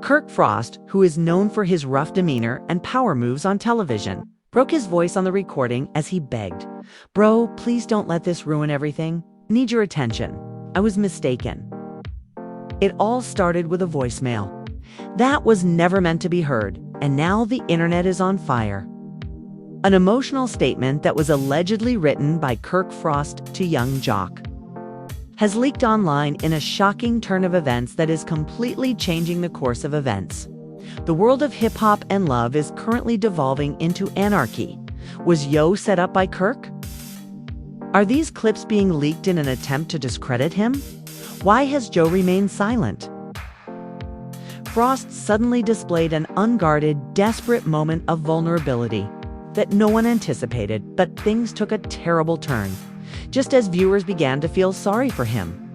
Kirk Frost, who is known for his rough demeanor and power moves on television, broke his voice on the recording as he begged, "Bro, please don't let this ruin everything. Need your attention. I was mistaken." It all started with a voicemail. That was never meant to be heard, and now the internet is on fire. An emotional statement that was allegedly written by Kirk Frost to young Jock has leaked online in a shocking turn of events that is completely changing the course of events. The world of hip-hop and love is currently devolving into anarchy. Was Yo set up by Kirk? Are these clips being leaked in an attempt to discredit him? Why has Joe remained silent? Frost suddenly displayed an unguarded, desperate moment of vulnerability that no one anticipated, but things took a terrible turn, just as viewers began to feel sorry for him.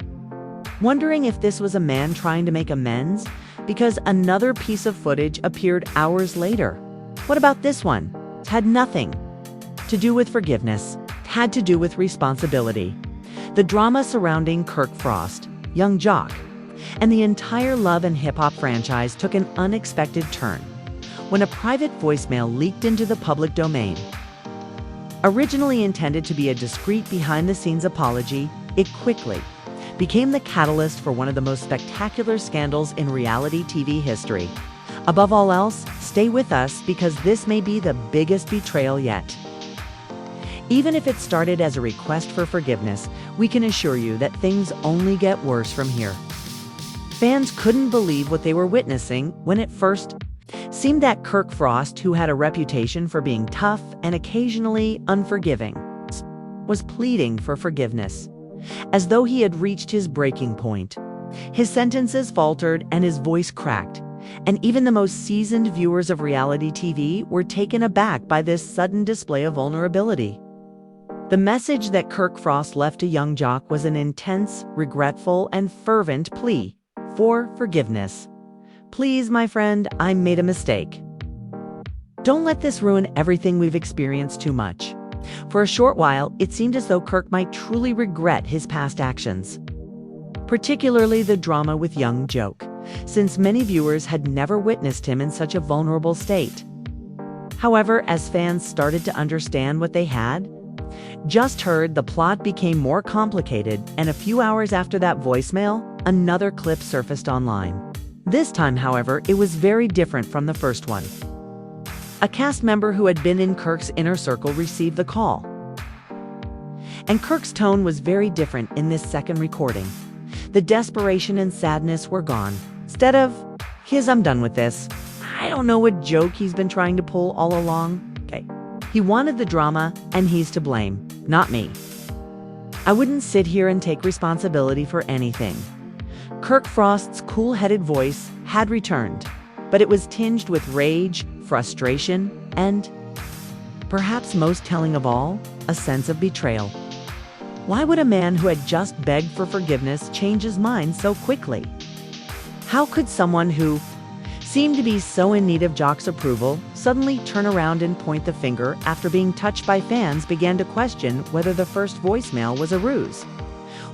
Wondering if this was a man trying to make amends, because another piece of footage appeared hours later. What about this one? It had nothing to do with forgiveness. It had to do with responsibility. The drama surrounding Kirk Frost, young Jock, and the entire Love and Hip Hop franchise took an unexpected turn when a private voicemail leaked into the public domain. Originally intended to be a discreet behind-the-scenes apology, it quickly became the catalyst for one of the most spectacular scandals in reality TV history. Above all else, stay with us because this may be the biggest betrayal yet. Even if it started as a request for forgiveness, we can assure you that things only get worse from here. Fans couldn't believe what they were witnessing when it first seemed that Kirk Frost, who had a reputation for being tough and occasionally unforgiving, was pleading for forgiveness, as though he had reached his breaking point. His sentences faltered and his voice cracked, and even the most seasoned viewers of reality TV were taken aback by this sudden display of vulnerability. The message that Kirk Frost left to young Jock was an intense, regretful, and fervent plea for forgiveness. "Please, my friend, I made a mistake. Don't let this ruin everything we've experienced too much." For a short while, it seemed as though Kirk might truly regret his past actions, particularly the drama with young Jock, since many viewers had never witnessed him in such a vulnerable state. However, as fans started to understand what they had just heard, the plot became more complicated, and a few hours after that voicemail, another clip surfaced online. This time, however, it was very different from the first one. A cast member who had been in Kirk's inner circle received the call. And Kirk's tone was very different in this second recording. The desperation and sadness were gone. Instead of, "I'm done with this. I don't know what joke he's been trying to pull all along." He wanted the drama, and he's to blame, not me. "I wouldn't sit here and take responsibility for anything." Kirk Frost's cool-headed voice had returned, but it was tinged with rage, frustration, and, perhaps most telling of all, a sense of betrayal. Why would a man who had just begged for forgiveness change his mind so quickly? How could someone who seemed to be so in need of Jock's approval suddenly turn around and point the finger after being touched by fans began to question whether the first voicemail was a ruse,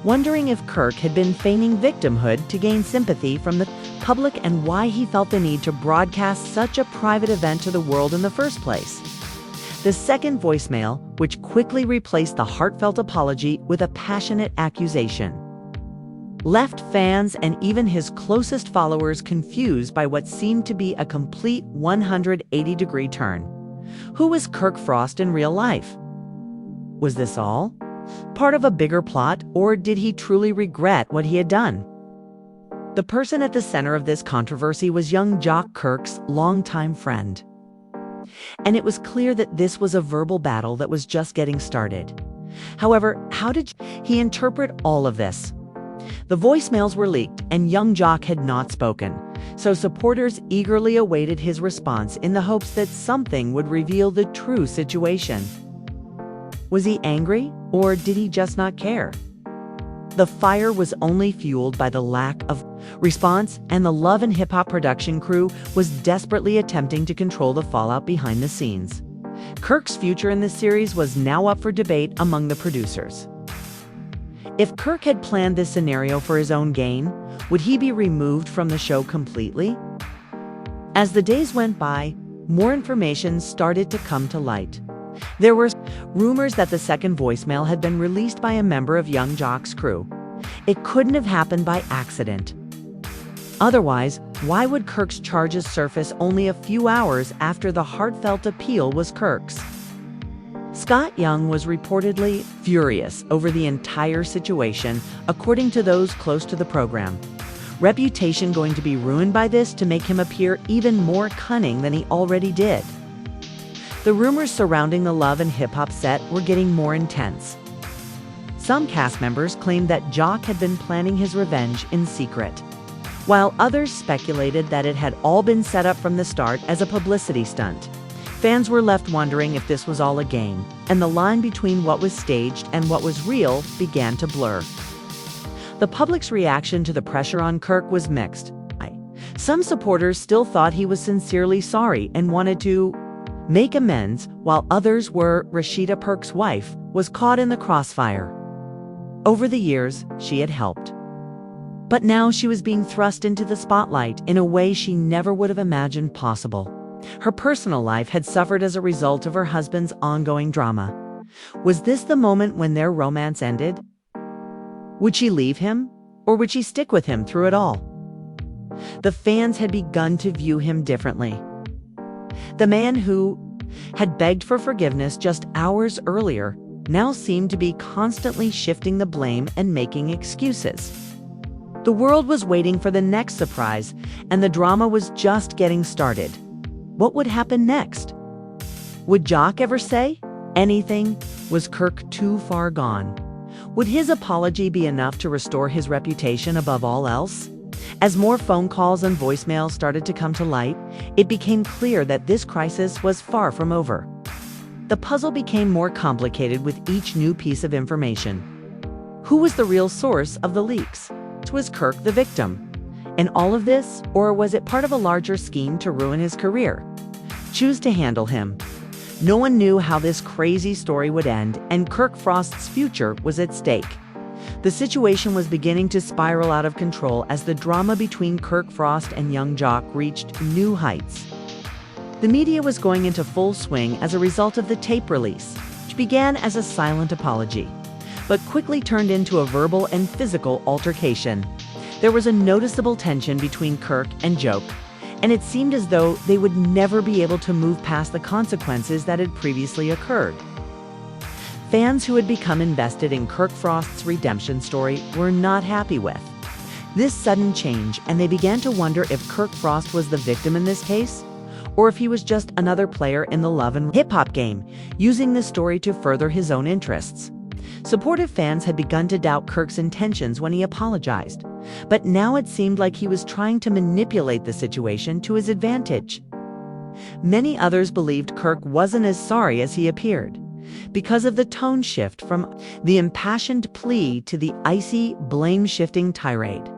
wondering if Kirk had been feigning victimhood to gain sympathy from the public and why he felt the need to broadcast such a private event to the world in the first place. The second voicemail, which quickly replaced the heartfelt apology with a passionate accusation, left fans and even his closest followers confused by what seemed to be a complete 180-degree turn. Who was Kirk Frost in real life? Was this all part of a bigger plot, or did he truly regret what he had done? The person at the center of this controversy was young Jock, Kirk's longtime friend. And it was clear that this was a verbal battle that was just getting started. However, how did he interpret all of this? The voicemails were leaked, and young Jock had not spoken, so supporters eagerly awaited his response in the hopes that something would reveal the true situation. Was he angry, or did he just not care? The fire was only fueled by the lack of response, and the Love and Hip Hop production crew was desperately attempting to control the fallout behind the scenes. Kirk's future in this series was now up for debate among the producers. If Kirk had planned this scenario for his own gain, would he be removed from the show completely? As the days went by, more information started to come to light. There were rumors that the second voicemail had been released by a member of young Jock's crew. It couldn't have happened by accident. Otherwise, why would Kirk's charges surface only a few hours after the Heartfelt appeal was Kirk's? Scott Young was reportedly furious over the entire situation, according to those close to the program. Reputation going to be ruined by this to make him appear even more cunning than he already did. The rumors surrounding the Love and Hip Hop set were getting more intense. Some cast members claimed that Jock had been planning his revenge in secret, while others speculated that it had all been set up from the start as a publicity stunt. Fans were left wondering if this was all a game, and the line between what was staged and what was real began to blur. The public's reaction to the pressure on Kirk was mixed. Some supporters still thought he was sincerely sorry and wanted to make amends, while others were Rashida Perk's wife was caught in the crossfire. Over the years, she had helped. But now she was being thrust into the spotlight in a way she never would have imagined possible. Her personal life had suffered as a result of her husband's ongoing drama. Was this the moment when their romance ended? Would she leave him, or would she stick with him through it all? The fans had begun to view him differently. The man who had begged for forgiveness just hours earlier now seemed to be constantly shifting the blame and making excuses. The world was waiting for the next surprise, and the drama was just getting started. What would happen next? Would Jock ever say anything? Was Kirk too far gone? Would his apology be enough to restore his reputation above all else? As more phone calls and voicemails started to come to light, it became clear that this crisis was far from over. The puzzle became more complicated with each new piece of information. Who was the real source of the leaks? Was Kirk the victim in all of this, or was it part of a larger scheme to ruin his career? Choose to handle him. No one knew how this crazy story would end, and Kirk Frost's future was at stake. The situation was beginning to spiral out of control as the drama between Kirk Frost and young Jock reached new heights. The media was going into full swing as a result of the tape release, which began as a silent apology, but quickly turned into a verbal and physical altercation. There was a noticeable tension between Kirk and Jock, and it seemed as though they would never be able to move past the consequences that had previously occurred. Fans who had become invested in Kirk Frost's redemption story were not happy with this sudden change, and they began to wonder if Kirk Frost was the victim in this case, or if he was just another player in the love and hip-hop game, using the story to further his own interests. Supportive fans had begun to doubt Kirk's intentions when he apologized, but now it seemed like he was trying to manipulate the situation to his advantage. Many others believed Kirk wasn't as sorry as he appeared, because of the tone shift from the impassioned plea to the icy, blame-shifting tirade.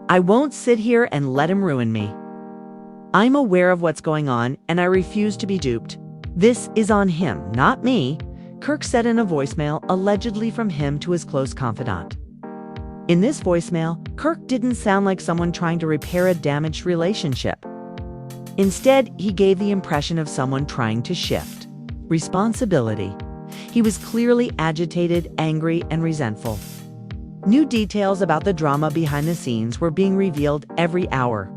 "I won't sit here and let him ruin me. I'm aware of what's going on, and I refuse to be duped. This is on him, not me," Kirk said in a voicemail allegedly from him to his close confidant. In this voicemail, Kirk didn't sound like someone trying to repair a damaged relationship. Instead, he gave the impression of someone trying to shift responsibility. He was clearly agitated, angry, and resentful. New details about the drama behind the scenes were being revealed every hour.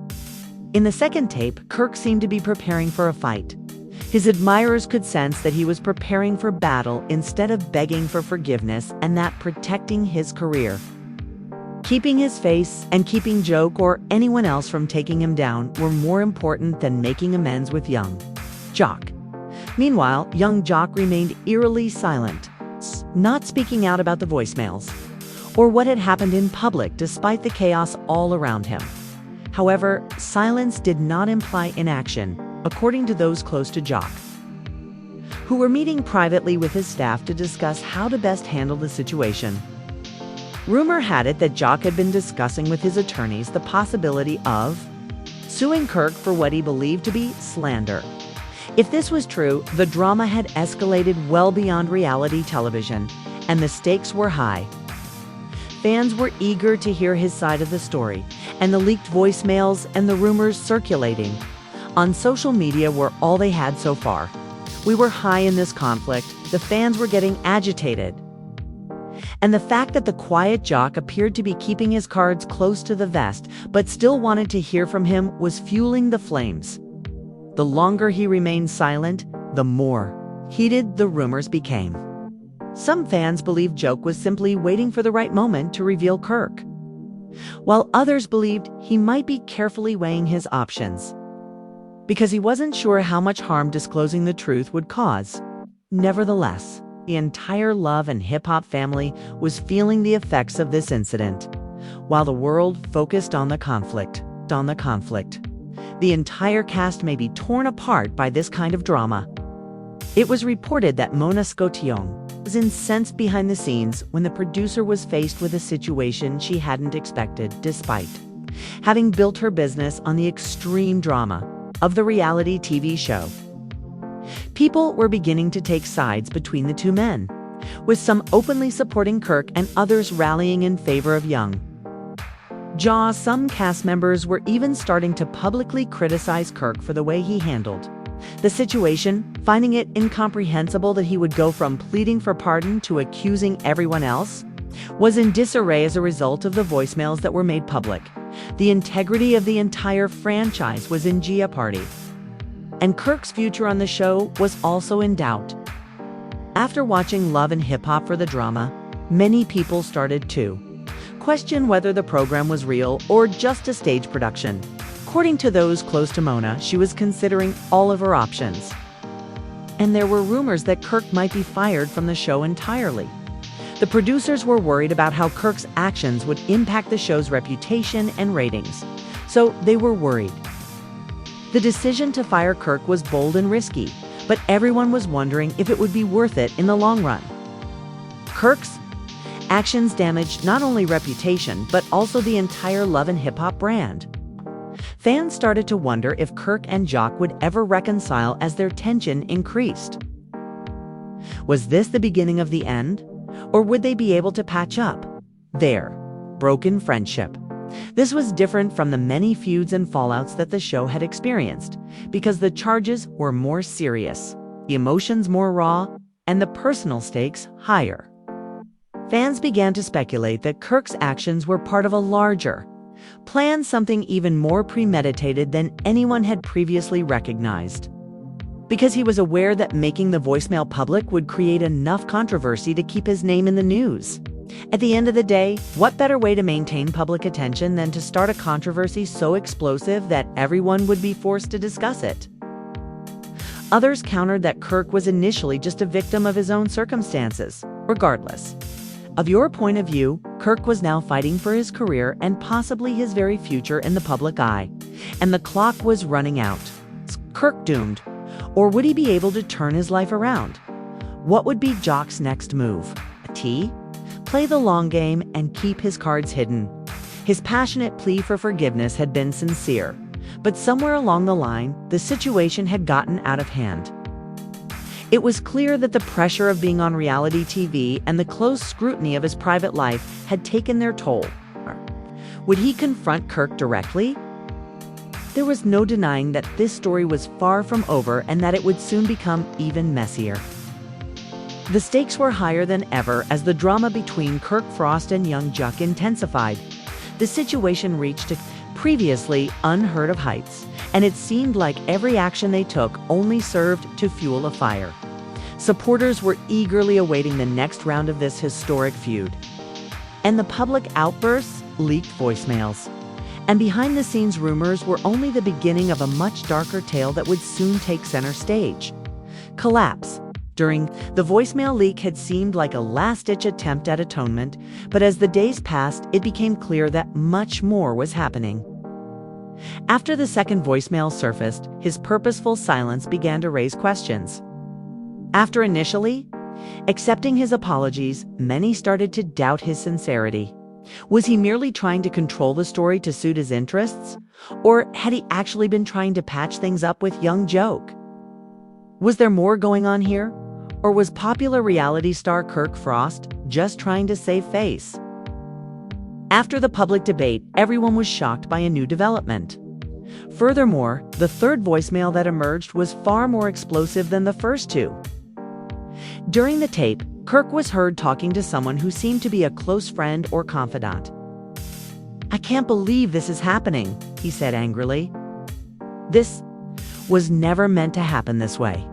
In the second tape, Kirk seemed to be preparing for a fight. His admirers could sense that he was preparing for battle instead of begging for forgiveness, and that protecting his career, keeping his face, and keeping Jock or anyone else from taking him down were more important than making amends with young Jock. Meanwhile, young Jock remained eerily silent, not speaking out about the voicemails or what had happened in public despite the chaos all around him. However, silence did not imply inaction, according to those close to Jock, who were meeting privately with his staff to discuss how to best handle the situation. Rumor had it that Jock had been discussing with his attorneys the possibility of suing Kirk for what he believed to be slander. If this was true, the drama had escalated well beyond reality television, and the stakes were high. Fans were eager to hear his side of the story, and the leaked voicemails and the rumors circulating on social media were all they had so far. We were high in this conflict. The fans were getting agitated. And the fact that the quiet jock appeared to be keeping his cards close to the vest, but still wanted to hear from him, was fueling the flames. The longer he remained silent, the more heated the rumors became. Some fans believed Joke was simply waiting for the right moment to reveal Kirk, while others believed he might be carefully weighing his options, because he wasn't sure how much harm disclosing the truth would cause. Nevertheless, the entire Love and Hip Hop family was feeling the effects of this incident, while the world focused on the conflict. The entire cast may be torn apart by this kind of drama. It was reported that Mona Scotillon was incensed behind the scenes when the producer was faced with a situation she hadn't expected, despite having built her business on the extreme drama of the reality TV show. People were beginning to take sides between the two men, with some openly supporting Kirk and others rallying in favor of Young. Some cast members were even starting to publicly criticize Kirk for the way he handled the situation, finding it incomprehensible that he would go from pleading for pardon to accusing everyone else was in disarray as a result of the voicemails that were made public. The integrity of the entire franchise was in jeopardy, and Kirk's future on the show was also in doubt. After watching Love and Hip Hop for the drama, many people started to question whether the program was real or just a stage production. According to those close to Mona, she was considering all of her options, and there were rumors that Kirk might be fired from the show entirely. The producers were worried about how Kirk's actions would impact the show's reputation and ratings, so they were worried. The decision to fire Kirk was bold and risky, but everyone was wondering if it would be worth it in the long run. Kirk's actions damaged not only reputation, but also the entire Love and Hip Hop brand. Fans started to wonder if Kirk and Jock would ever reconcile as their tension increased. Was this the beginning of the end? Or would they be able to patch up their broken friendship? This was different from the many feuds and fallouts that the show had experienced, because the charges were more serious, the emotions more raw, and the personal stakes higher. Fans began to speculate that Kirk's actions were part of a larger plan, something even more premeditated than anyone had previously recognized, because he was aware that making the voicemail public would create enough controversy to keep his name in the news. At the end of the day, what better way to maintain public attention than to start a controversy so explosive that everyone would be forced to discuss it? Others countered that Kirk was initially just a victim of his own circumstances. Regardless of your point of view, Kirk was now fighting for his career and possibly his very future in the public eye, and the clock was running out. Was Kirk doomed? Or would he be able to turn his life around? What would be Jock's next move? Play the long game and keep his cards hidden. His passionate plea for forgiveness had been sincere, but somewhere along the line, the situation had gotten out of hand. It was clear that the pressure of being on reality TV and the close scrutiny of his private life had taken their toll. Would he confront Kirk directly? There was no denying that this story was far from over and that it would soon become even messier. The stakes were higher than ever as the drama between Kirk Frost and young Jock intensified. The situation reached previously unheard of heights, and it seemed like every action they took only served to fuel a fire. Supporters were eagerly awaiting the next round of this historic feud. And the public outbursts, leaked voicemails, and behind-the-scenes rumors were only the beginning of a much darker tale that would soon take center stage. Collapse. During the voicemail leak had seemed like a last-ditch attempt at atonement, but as the days passed, it became clear that much more was happening. After the second voicemail surfaced, his purposeful silence began to raise questions. After initially accepting his apologies, many started to doubt his sincerity. Was he merely trying to control the story to suit his interests? Or had he actually been trying to patch things up with young Joke? Was there more going on here? Or was popular reality star Kirk Frost just trying to save face? After the public debate, everyone was shocked by a new development. Furthermore, the third voicemail that emerged was far more explosive than the first two. During the tape, Kirk was heard talking to someone who seemed to be a close friend or confidant. "I can't believe this is happening," he said angrily. "This was never meant to happen this way.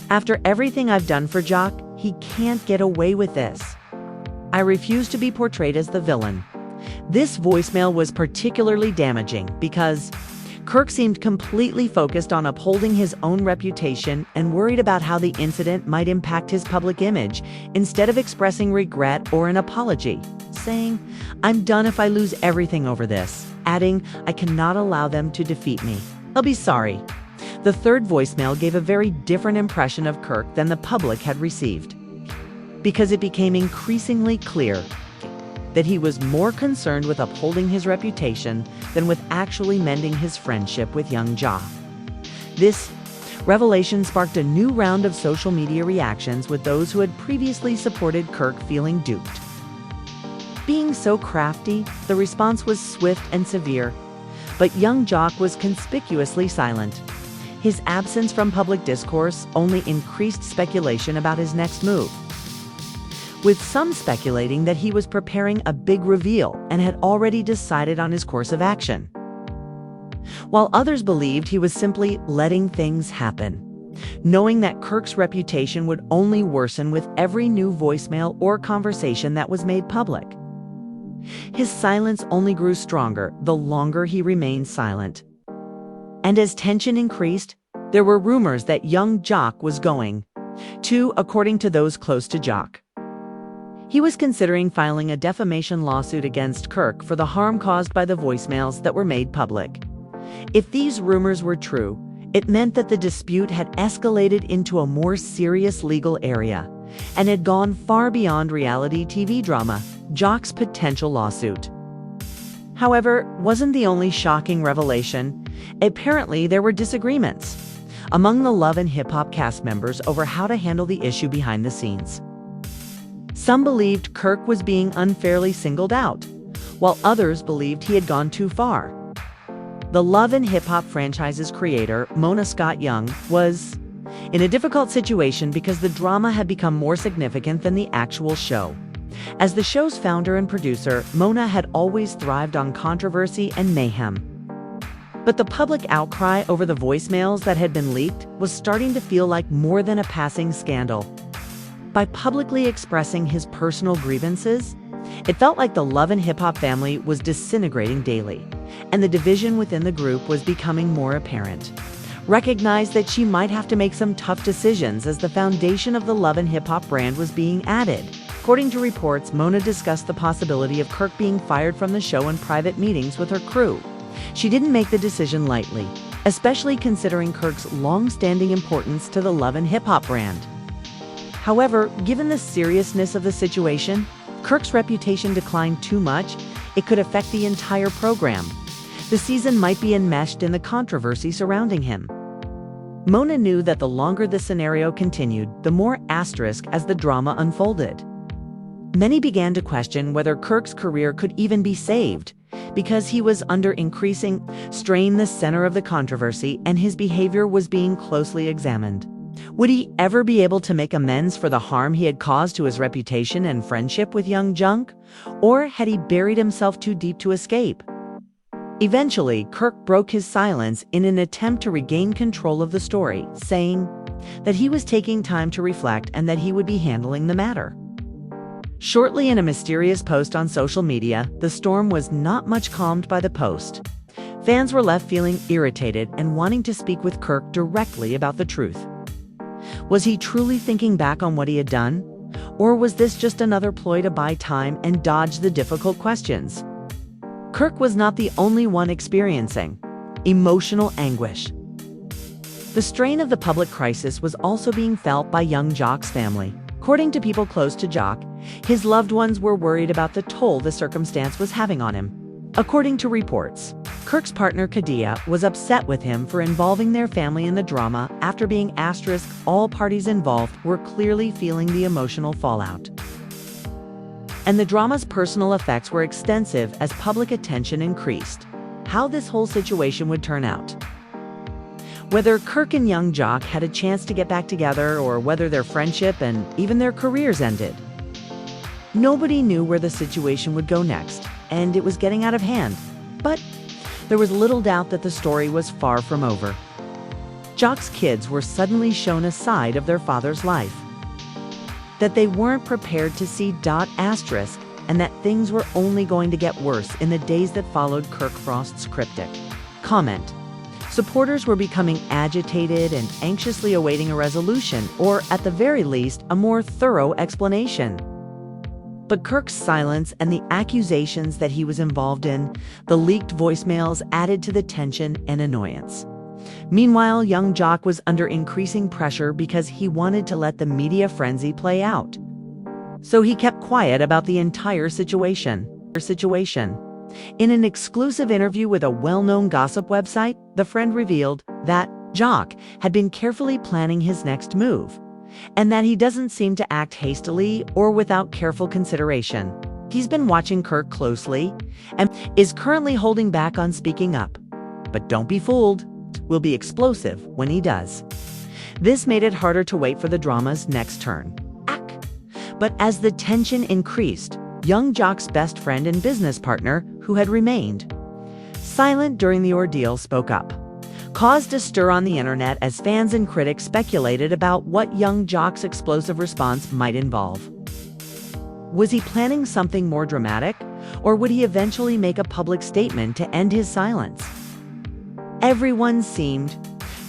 After everything I've done for Jock, he can't get away with this. I refuse to be portrayed as the villain." This voicemail was particularly damaging because Kirk seemed completely focused on upholding his own reputation and worried about how the incident might impact his public image, instead of expressing regret or an apology, saying, "I'm done if I lose everything over this," adding, "I cannot allow them to defeat me. I'll be sorry." The third voicemail gave a very different impression of Kirk than the public had received, because it became increasingly clear that he was more concerned with upholding his reputation than with actually mending his friendship with young Jock. This revelation sparked a new round of social media reactions, with those who had previously supported Kirk feeling duped. Being so crafty, the response was swift and severe, but young Jock was conspicuously silent. His absence from public discourse only increased speculation about his next move, with some speculating that he was preparing a big reveal and had already decided on his course of action, while others believed he was simply letting things happen, knowing that Kirk's reputation would only worsen with every new voicemail or conversation that was made public. His silence only grew stronger the longer he remained silent. And as tension increased, there were rumors that young Jock was going to, according to those close to Jock, he was considering filing a defamation lawsuit against Kirk for the harm caused by the voicemails that were made public. If these rumors were true, it meant that the dispute had escalated into a more serious legal area and had gone far beyond reality TV drama, Jock's potential lawsuit. However, wasn't the only shocking revelation. Apparently, there were disagreements among the Love and Hip Hop cast members over how to handle the issue behind the scenes. Some believed Kirk was being unfairly singled out, while others believed he had gone too far. The Love and Hip Hop franchise's creator, Mona Scott Young, was in a difficult situation because the drama had become more significant than the actual show. As the show's founder and producer, Mona had always thrived on controversy and mayhem. But the public outcry over the voicemails that had been leaked was starting to feel like more than a passing scandal. By publicly expressing his personal grievances, it felt like the Love and Hip Hop family was disintegrating daily, and the division within the group was becoming more apparent. Recognized that she might have to make some tough decisions as the foundation of the Love and Hip Hop brand was being added. According to reports, Mona discussed the possibility of Kirk being fired from the show in private meetings with her crew. She didn't make the decision lightly, especially considering Kirk's long-standing importance to the Love and Hip Hop brand. However, given the seriousness of the situation, Kirk's reputation declined too much, it could affect the entire program. The season might be enmeshed in the controversy surrounding him. Mona knew that the longer the scenario continued, the more asterisk as the drama unfolded. Many began to question whether Kirk's career could even be saved, because he was under increasing strain, the center of the controversy, and his behavior was being closely examined. Would he ever be able to make amends for the harm he had caused to his reputation and friendship with young Jock? Or had he buried himself too deep to escape? Eventually, Kirk broke his silence in an attempt to regain control of the story, saying that he was taking time to reflect and that he would be handling the matter. Shortly, in a mysterious post on social media, the storm was not much calmed by the post. Fans were left feeling irritated and wanting to speak with Kirk directly about the truth. Was he truly thinking back on what he had done? Or was this just another ploy to buy time and dodge the difficult questions? Kirk was not the only one experiencing emotional anguish. The strain of the public crisis was also being felt by young Jock's family. According to people close to Jock, his loved ones were worried about the toll the circumstance was having on him. According to reports, Kirk's partner Kadia was upset with him for involving their family in the drama after being **. All parties involved were clearly feeling the emotional fallout. And the drama's personal effects were extensive as public attention increased. How this whole situation would turn out. Whether Kirk and young Jock had a chance to get back together or whether their friendship and even their careers ended. Nobody knew where the situation would go next, and it was getting out of hand. But there was little doubt that the story was far from over. Jock's kids were suddenly shown a side of their father's life that they weren't prepared to see. Asterisk, and that things were only going to get worse in the days that followed Kirk Frost's cryptic comment. Supporters were becoming agitated and anxiously awaiting a resolution, or at the very least, a more thorough explanation. But Kirk's silence and the accusations that he was involved in, the leaked voicemails, added to the tension and annoyance. Meanwhile, young Jock was under increasing pressure because he wanted to let the media frenzy play out. So he kept quiet about the entire situation. In an exclusive interview with a well-known gossip website, the friend revealed that Jock had been carefully planning his next move, and that he doesn't seem to act hastily or without careful consideration. He's been watching Kirk closely and is currently holding back on speaking up. But don't be fooled, will be explosive when he does. This made it harder to wait for the drama's next turn. But as the tension increased, young Jock's best friend and business partner, who had remained silent during the ordeal, spoke up, caused a stir on the internet as fans and critics speculated about what young Jock's explosive response might involve. Was he planning something more dramatic, or would he eventually make a public statement to end his silence? Everyone seemed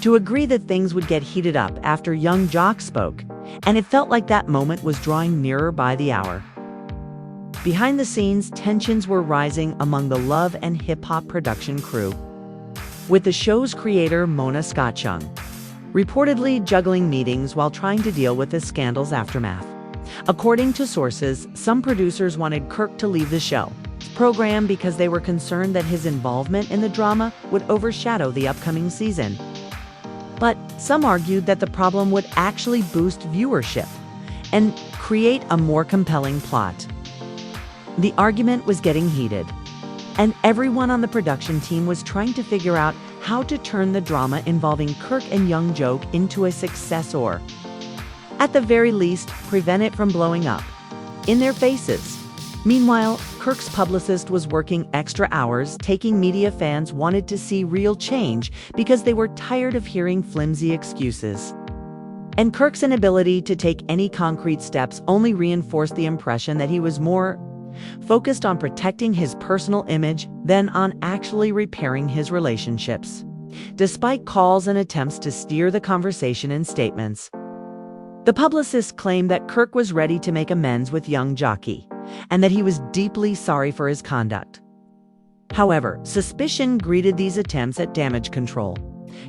to agree that things would get heated up after young Jock spoke, and it felt like that moment was drawing nearer by the hour. Behind the scenes, tensions were rising among the Love and Hip Hop production crew, with the show's creator Mona Scotchung reportedly juggling meetings while trying to deal with the scandal's aftermath. According to sources, some producers wanted Kirk to leave the show program because they were concerned that his involvement in the drama would overshadow the upcoming season. But some argued that the problem would actually boost viewership and create a more compelling plot. The argument was getting heated, and everyone on the production team was trying to figure out how to turn the drama involving Kirk and young Jock into a success, or, at the very least, prevent it from blowing up in their faces. Meanwhile, Kirk's publicist was working extra hours. Media fans wanted to see real change because they were tired of hearing flimsy excuses. And Kirk's inability to take any concrete steps only reinforced the impression that he was more focused on protecting his personal image than on actually repairing his relationships. Despite calls and attempts to steer the conversation in statements, the publicist claimed that Kirk was ready to make amends with young Jockey, and that he was deeply sorry for his conduct. However, suspicion greeted these attempts at damage control.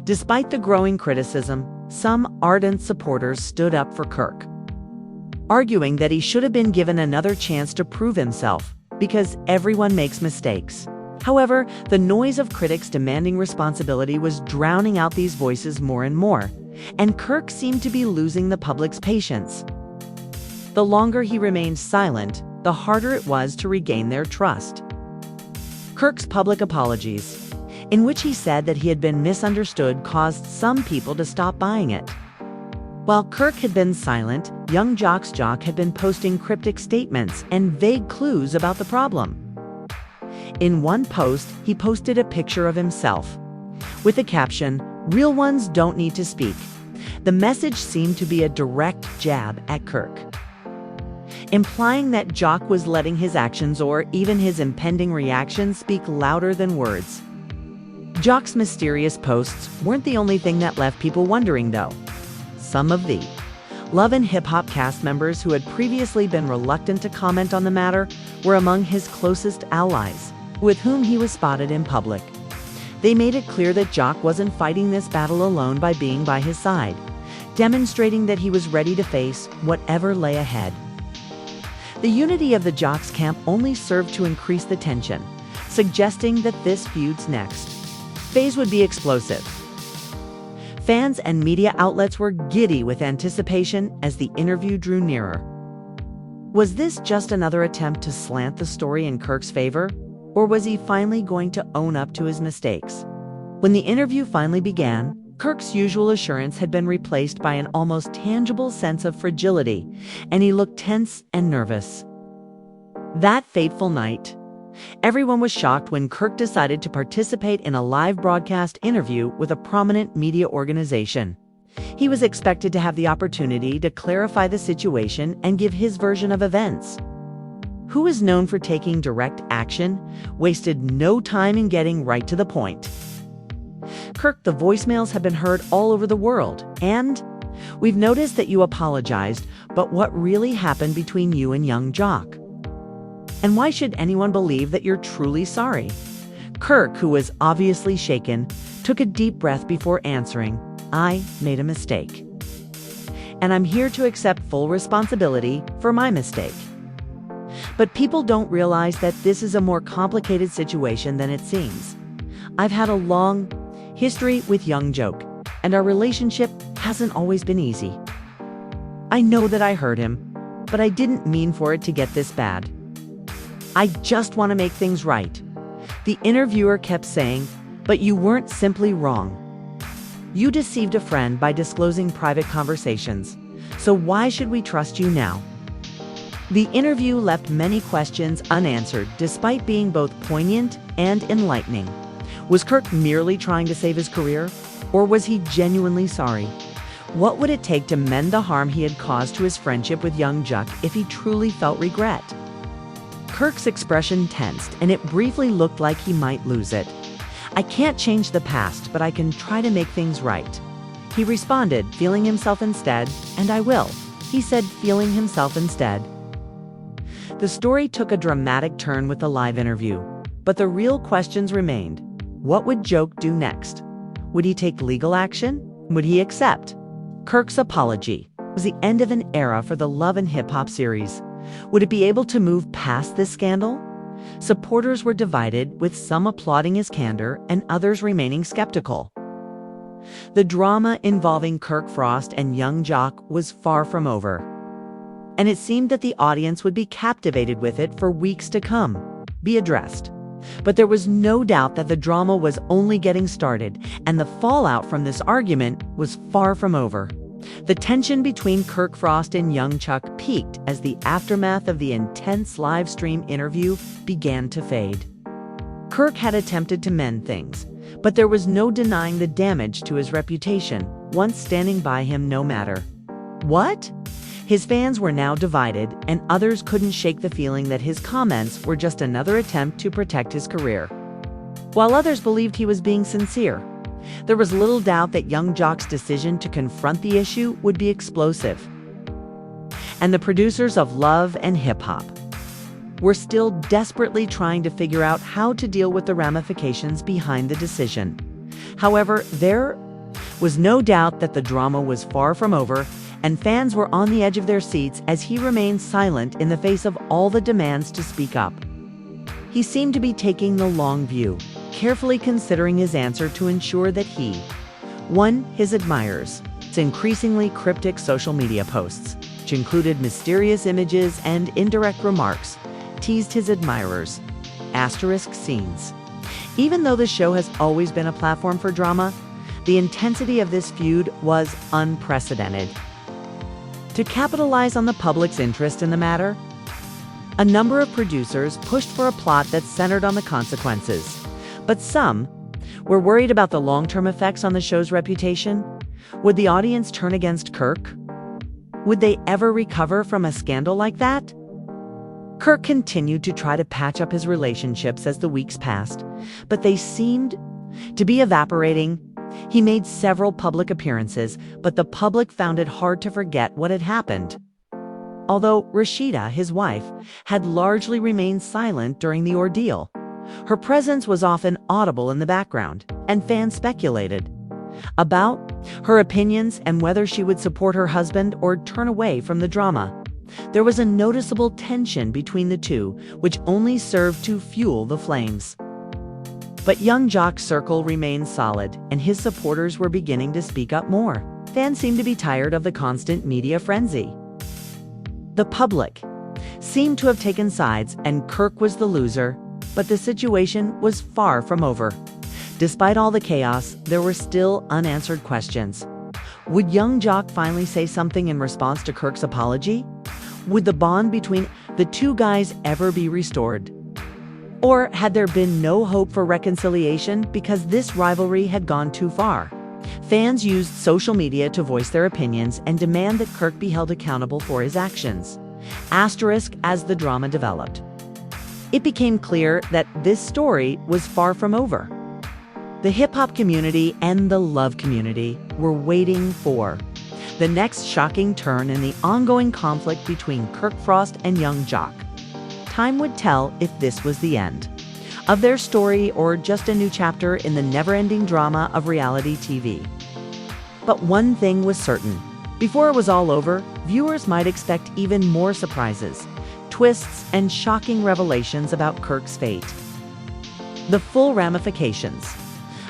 Despite the growing criticism, some ardent supporters stood up for Kirk, arguing that he should have been given another chance to prove himself, because everyone makes mistakes. However, the noise of critics demanding responsibility was drowning out these voices more and more, and Kirk seemed to be losing the public's patience. The longer he remained silent, the harder it was to regain their trust. Kirk's public apologies, in which he said that he had been misunderstood, caused some people to stop buying it. While Kirk had been silent, young Jock had been posting cryptic statements and vague clues about the problem. In one post, he posted a picture of himself with the caption, "Real ones don't need to speak." The message seemed to be a direct jab at Kirk, implying that Jock was letting his actions or even his impending reaction speak louder than words. Jock's mysterious posts weren't the only thing that left people wondering, though. Some of the Love and Hip Hop cast members who had previously been reluctant to comment on the matter were among his closest allies, with whom he was spotted in public. They made it clear that Jock wasn't fighting this battle alone by being by his side, demonstrating that he was ready to face whatever lay ahead. The unity of the Jock's camp only served to increase the tension, suggesting that this feud's next phase would be explosive. Fans and media outlets were giddy with anticipation as the interview drew nearer. Was this just another attempt to slant the story in Kirk's favor? Or was he finally going to own up to his mistakes? When the interview finally began, Kirk's usual assurance had been replaced by an almost tangible sense of fragility, and he looked tense and nervous. That fateful night, everyone was shocked when Kirk decided to participate in a live broadcast interview with a prominent media organization. He was expected to have the opportunity to clarify the situation and give his version of events. Who is known for taking direct action, wasted no time in getting right to the point. Kirk, the voicemails have been heard all over the world, and we've noticed that you apologized, but what really happened between you and young Jock? And why should anyone believe that you're truly sorry? Kirk, who was obviously shaken, took a deep breath before answering, I made a mistake. And I'm here to accept full responsibility for my mistake. But people don't realize that this is a more complicated situation than it seems. I've had a long history with young Jock, and our relationship hasn't always been easy. I know that I hurt him, but I didn't mean for it to get this bad. I just want to make things right. The interviewer kept saying, but you weren't simply wrong. You deceived a friend by disclosing private conversations, so why should we trust you now? The interview left many questions unanswered, despite being both poignant and enlightening. Was Kirk merely trying to save his career, or was he genuinely sorry? What would it take to mend the harm he had caused to his friendship with young Jock if he truly felt regret? Kirk's expression tensed, and it briefly looked like he might lose it. I can't change the past, but I can try to make things right. He responded, feeling himself instead, and I will. He said, feeling himself instead. The story took a dramatic turn with the live interview, but the real questions remained. What would Jock do next? Would he take legal action? Would he accept Kirk's apology? Was the end of an era for the Love and Hip Hop series? Would it be able to move past this scandal? Supporters were divided, with some applauding his candor and others remaining skeptical. The drama involving Kirk Frost and young Jock was far from over, and it seemed that the audience would be captivated with it for weeks to come, be addressed. But there was no doubt that the drama was only getting started, and the fallout from this argument was far from over. The tension between Kirk Frost and young Jock peaked as the aftermath of the intense live stream interview began to fade. Kirk had attempted to mend things, but there was no denying the damage to his reputation, once standing by him no matter what. His fans were now divided, and others couldn't shake the feeling that his comments were just another attempt to protect his career, while others believed he was being sincere. There was little doubt that young Jock's decision to confront the issue would be explosive. And the producers of Love and Hip Hop were still desperately trying to figure out how to deal with the ramifications behind the decision. However, there was no doubt that the drama was far from over, and fans were on the edge of their seats as he remained silent in the face of all the demands to speak up. He seemed to be taking the long view, carefully considering his answer to ensure that he won his admirers. His increasingly cryptic social media posts, which included mysterious images and indirect remarks, teased his admirers. Asterisk scenes. Even though the show has always been a platform for drama, the intensity of this feud was unprecedented. To capitalize on the public's interest in the matter, a number of producers pushed for a plot that centered on the consequences. But some were worried about the long-term effects on the show's reputation. Would the audience turn against Kirk? Would they ever recover from a scandal like that? Kirk continued to try to patch up his relationships as the weeks passed, but they seemed to be evaporating. He made several public appearances, but the public found it hard to forget what had happened. Although Rashida, his wife, had largely remained silent during the ordeal, her presence was often audible in the background, and fans speculated about her opinions and whether she would support her husband or turn away from the drama. There was a noticeable tension between the two, which only served to fuel the flames. But young Jock's circle remained solid, and his supporters were beginning to speak up more. Fans seemed to be tired of the constant media frenzy. The public seemed to have taken sides and Kirk was the loser, but the situation was far from over. Despite all the chaos, there were still unanswered questions. Would young Jock finally say something in response to Kirk's apology? Would the bond between the two guys ever be restored? Or had there been no hope for reconciliation because this rivalry had gone too far? Fans used social media to voice their opinions and demand that Kirk be held accountable for his actions. Asterisk as the drama developed. It became clear that this story was far from over. The hip-hop community and the love community were waiting for the next shocking turn in the ongoing conflict between Kirk Frost and young Jock. Time would tell if this was the end of their story or just a new chapter in the never-ending drama of reality TV. But one thing was certain. Before it was all over, viewers might expect even more surprises, twists, and shocking revelations about Kirk's fate. The full ramifications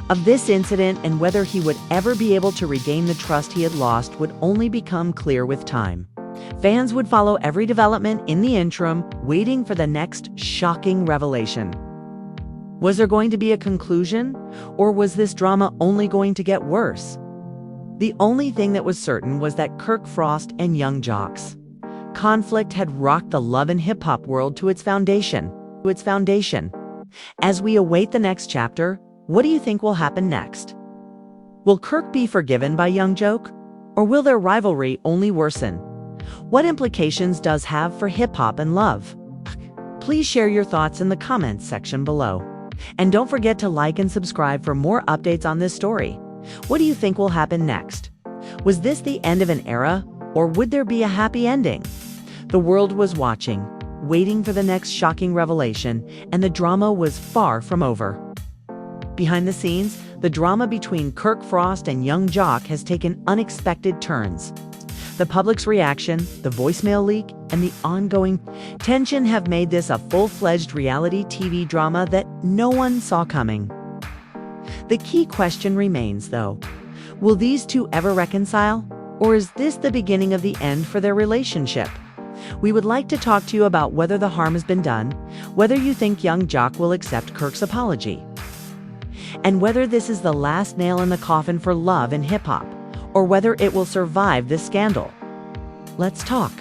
of this incident and whether he would ever be able to regain the trust he had lost would only become clear with time. Fans would follow every development in the interim, waiting for the next shocking revelation. Was there going to be a conclusion, or was this drama only going to get worse? The only thing that was certain was that Kirk Frost and young Jock's conflict had rocked the love and hip-hop world to its foundation. As we await the next chapter, what do you think will happen next? Will Kirk be forgiven by young Jock, or will their rivalry only worsen? What implications does have for hip-hop and love? Please share your thoughts in the comments section below. And don't forget to like and subscribe for more updates on this story. What do you think will happen next? Was this the end of an era, or would there be a happy ending? The world was watching, waiting for the next shocking revelation, and the drama was far from over. Behind the scenes, the drama between Kirk Frost and young Jock has taken unexpected turns. The public's reaction, the voicemail leak, and the ongoing tension have made this a full-fledged reality TV drama that no one saw coming. The key question remains, though. Will these two ever reconcile? Or is this the beginning of the end for their relationship? We would like to talk to you about whether the harm has been done, whether you think young Jock will accept Kirk's apology, and whether this is the last nail in the coffin for love and hip-hop, or whether it will survive this scandal. Let's talk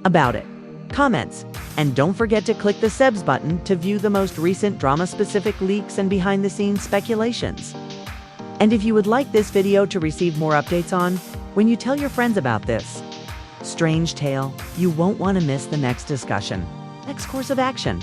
about it. Comments, and don't forget to click the Sebs button to view the most recent drama-specific leaks and behind-the-scenes speculations. And if you would like this video to receive more updates on when you tell your friends about this strange tale, you won't want to miss the next discussion, next course of action.